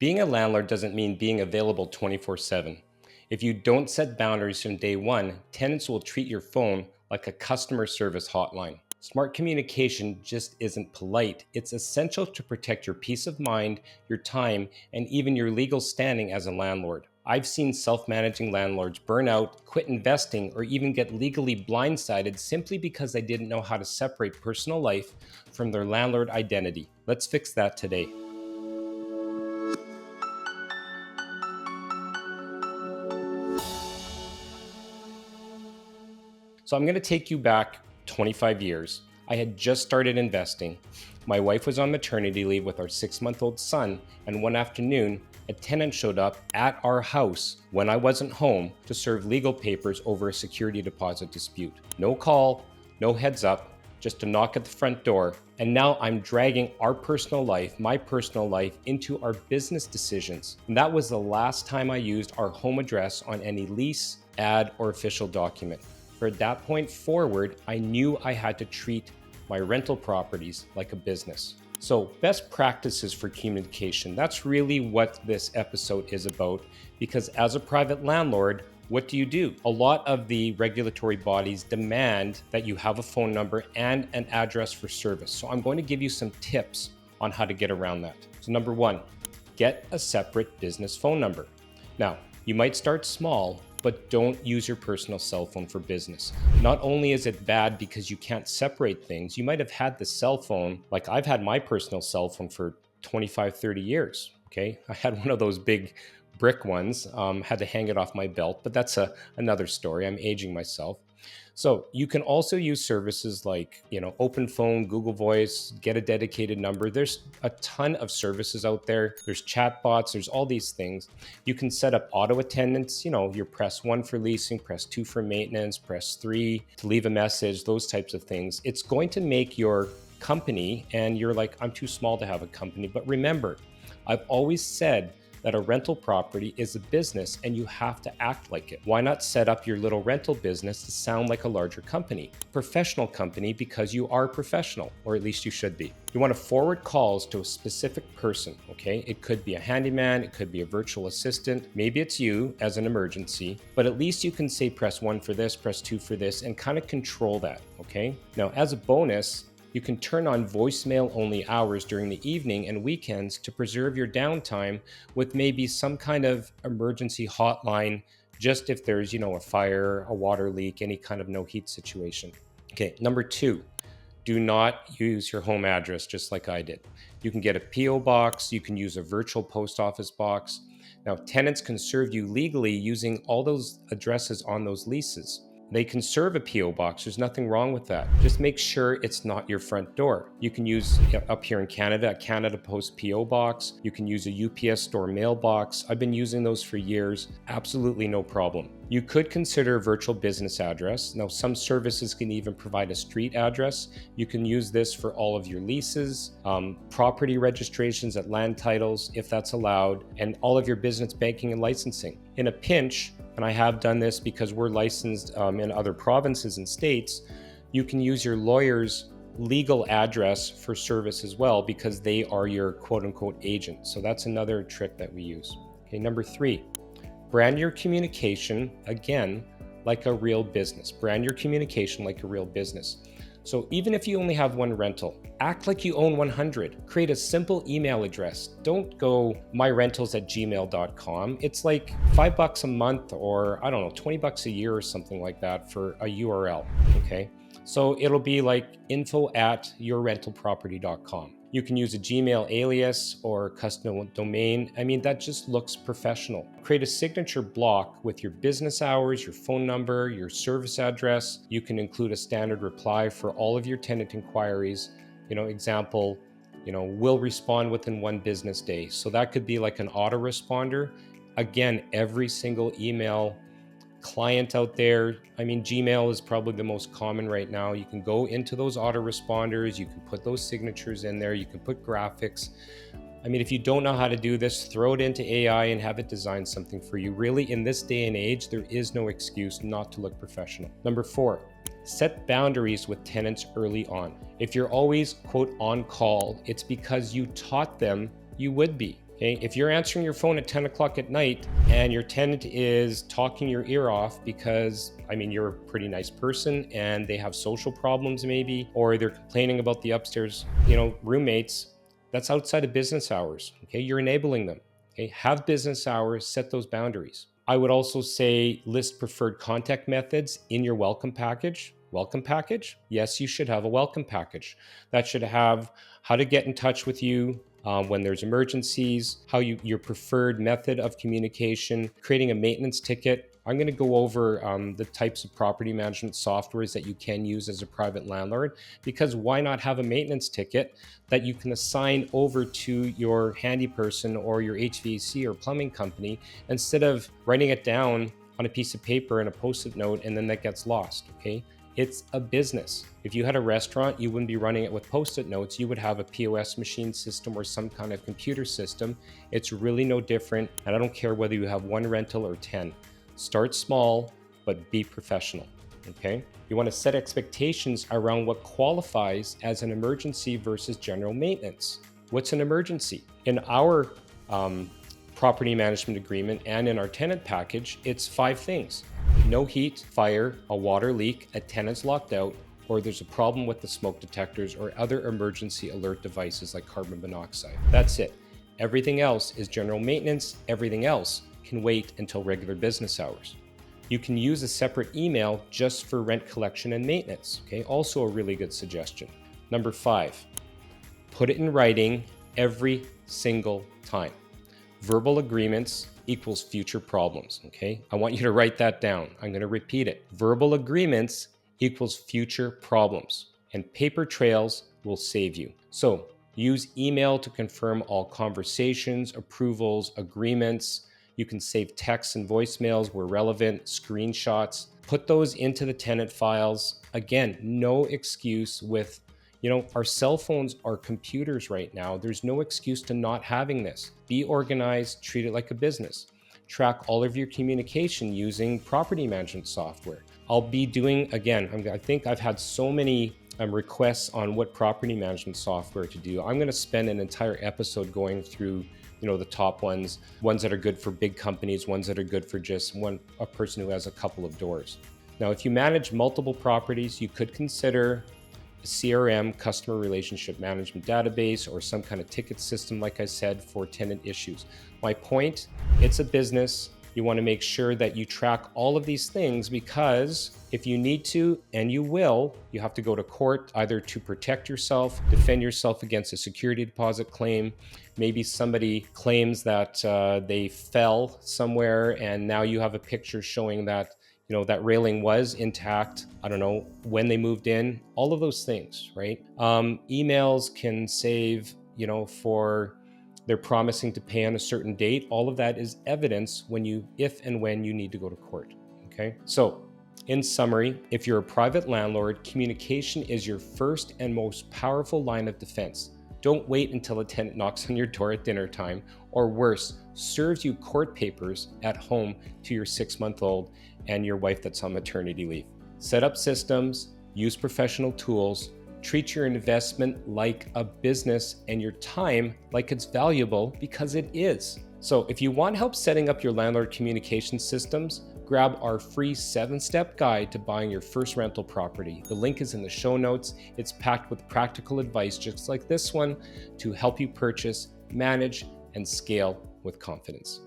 Being a landlord doesn't mean being available 24/7. If you don't set boundaries from day one, tenants will treat your phone like a customer service hotline. Smart communication just isn't polite. It's essential to protect your peace of mind, your time, and even your legal standing as a landlord. I've seen self-managing landlords burn out, quit investing, or even get legally blindsided simply because they didn't know how to separate personal life from their landlord identity. Let's fix that today. So I'm going to take you back 25 years. I had just started investing. My wife was on maternity leave with our 6-month-old son, and one afternoon, a tenant showed up at our house when I wasn't home to serve legal papers over a security deposit dispute. No call, no heads up, just a knock at the front door. And now I'm dragging our personal life, my personal life, into our business decisions. And that was the last time I used our home address on any lease, ad, or official document. From that point forward, I knew I had to treat my rental properties like a business. So, best practices for communication. That's really what this episode is about, because as a private landlord, what do? A lot of the regulatory bodies demand that you have a phone number and an address for service. So I'm going to give you some tips on how to get around that. So number one, get a separate business phone number. Now, you might start small, but don't use your personal cell phone for business. Not only is it bad because you can't separate things, you might have had the cell phone, like I've had my personal cell phone for 25, 30 years, okay? I had one of those big brick ones, had to hang it off my belt, but that's another story. I'm aging myself. So you can also use services like, Open Phone, Google Voice, get a dedicated number. There's a ton of services out there. There's chat bots, there's all these things. You can set up auto attendance, you press 1 for leasing, press 2 for maintenance, press 3 to leave a message, those types of things. It's going to make your company, and you're like, I'm too small to have a company. But remember, I've always said that a rental property is a business and you have to act like it. Why not set up your little rental business to sound like a larger company? Professional company, because you are professional, or at least you should be. You want to forward calls to a specific person, okay? It could be a handyman, it could be a virtual assistant, maybe it's you as an emergency, but at least you can say press 1 for this, press 2 for this, and kind of control that, okay? Now, as a bonus, you can turn on voicemail only hours during the evening and weekends to preserve your downtime with maybe some kind of emergency hotline, just if there's, a fire, a water leak, any kind of no heat situation. Okay, number 2, do not use your home address just like I did. You can get a P.O. box, you can use a virtual post office box. Now, tenants can serve you legally using all those addresses on those leases. They can serve a P.O. box. There's nothing wrong with that. Just make sure it's not your front door. You can use, up here in Canada, a Canada Post P.O. box. You can use a UPS store mailbox. I've been using those for years. Absolutely no problem. You could consider a virtual business address. Now, some services can even provide a street address. You can use this for all of your leases, property registrations at land titles, if that's allowed, and all of your business banking and licensing. In a pinch, and I have done this because we're licensed in other provinces and states, you can use your lawyer's legal address for service as well, because they are your quote-unquote agent. So that's another trick that we use. Okay, number 3, brand your communication, again, like a real business. Brand your communication like a real business. So even if you only have one rental, act like you own 100. Create a simple email address. Don't go myrentals@gmail.com. It's like $5 a month, or I don't know, $20 a year or something like that for a URL, okay? So it'll be like info@yourrentalproperty.com. You can use a Gmail alias or custom domain. I mean, that just looks professional. Create a signature block with your business hours, your phone number, your service address. You can include a standard reply for all of your tenant inquiries. Example, will respond within 1 business day. So that could be like an autoresponder. Again, every single email client out there, Gmail is probably the most common right now. You can go into those autoresponders, you can put those signatures in there, you can put graphics. If you don't know how to do this, throw it into AI and have it design something for you. Really, in this day and age, there is no excuse not to look professional. Number 4, set boundaries with tenants early on. If you're always, quote, on call, it's because you taught them you would be. Okay, if you're answering your phone at 10 o'clock at night and your tenant is talking your ear off because, you're a pretty nice person and they have social problems maybe, or they're complaining about the upstairs, roommates, that's outside of business hours. Okay, you're enabling them. Okay, have business hours, set those boundaries. I would also say list preferred contact methods in your welcome package. Welcome package? Yes, you should have a welcome package. That should have how to get in touch with you when there's emergencies, your preferred method of communication, creating a maintenance ticket. I'm going to go over the types of property management softwares that you can use as a private landlord, because why not have a maintenance ticket that you can assign over to your handy person or your HVAC or plumbing company instead of writing it down on a piece of paper and a post-it note and then that gets lost, okay? It's a business. If you had a restaurant, you wouldn't be running it with post-it notes. You would have a POS machine system or some kind of computer system. It's really no different. And I don't care whether you have one rental or 10. Start small, but be professional, okay? You want to set expectations around what qualifies as an emergency versus general maintenance. What's an emergency? In our property management agreement and in our tenant package, it's 5 things. No heat, fire, a water leak, a tenant's locked out, or there's a problem with the smoke detectors or other emergency alert devices like carbon monoxide. That's it. Everything else is general maintenance. Everything else can wait until regular business hours. You can use a separate email just for rent collection and maintenance. Okay, also a really good suggestion. Number 5, put it in writing every single time. Verbal agreements equals future problems, okay? I want you to write that down. I'm going to repeat it. Verbal agreements equals future problems, and paper trails will save you. So use email to confirm all conversations, approvals, agreements. You can save texts and voicemails where relevant, screenshots. Put those into the tenant files. Again, no excuse with our cell phones are computers right now. There's no excuse to not having this. Be organized, treat it like a business. Track all of your communication using property management software. I'll be doing, again, I think I've had so many requests on what property management software to do. I'm going to spend an entire episode going through the top ones that are good for big companies, ones that are good for just a person who has a couple of doors. Now, if you manage multiple properties, you could consider CRM, customer relationship management database, or some kind of ticket system, like I said, for tenant issues. My point, it's a business. You want to make sure that you track all of these things, because if you need to, and you will, you have to go to court either to protect yourself, defend yourself against a security deposit claim. Maybe somebody claims that they fell somewhere and now you have a picture showing that that railing was intact, I don't know, when they moved in, all of those things, right? Emails can save, for they're promising to pay on a certain date. All of that is evidence if and when you need to go to court, okay? So in summary, if you're a private landlord, communication is your first and most powerful line of defense. Don't wait until a tenant knocks on your door at dinner time, or worse, serves you court papers at home to your 6-month-old and your wife that's on maternity leave. Set up systems, use professional tools, treat your investment like a business and your time like it's valuable, because it is. So if you want help setting up your landlord communication systems, grab our free 7-step guide to buying your first rental property. The link is in the show notes. It's packed with practical advice just like this one to help you purchase, manage, and scale with confidence.